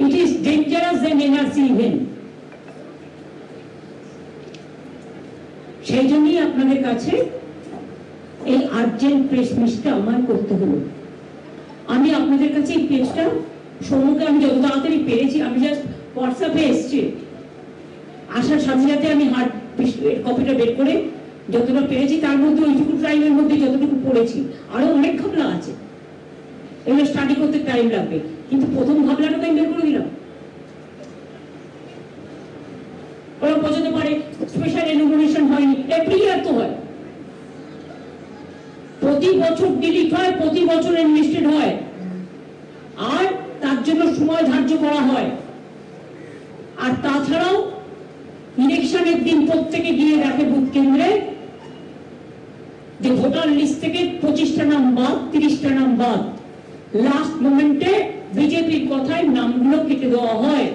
It is dangerous than NRC even. সেই জন্যই আপনাদের কাছে এই আর্জেন্ট প্রেস মিটটা আমার করতে হলো। আমি আপনাদের কাছে এই পেজটা সমুদ্রে আমি যত তাড়াতাড়ি পেরেছি, আমি জাস্ট হোয়াটসঅ্যাপে এসছি, আসার সাথে সাথে আমি হার্ড কপিটা বের করে যতটা পেরেছি, তার মধ্যে ওইটুকু টাইমের মধ্যে যতটুকু পড়েছি, আরো অনেক ঘটনা আছে, এগুলো স্টাডি করতে টাইম লাগবে, কিন্তু প্রথম ভাবনাটা আমি বের করে দিলাম। ওরা বোঝাতে পারে স্পেশাল এনুমারেশন হয়নি, এভরি ইয়ার তো হয়, প্রতি বছর ডিলিট হয়, প্রতি বছর ইনভেস্টেড হয়, আর তার জন্য সময় ধার্য করা হয়। আর তাছাড়াও ইলেকশনের দিন প্রত্যেকে গিয়ে দেখে বুথ কেন্দ্রে যে ভোটার লিস্ট থেকে 25টা নাম বাদ, 30টা নাম বাদ, লাস্ট মোমেন্টে বিজেপির কথায় নামগুলো কেটে দেওয়া হয়।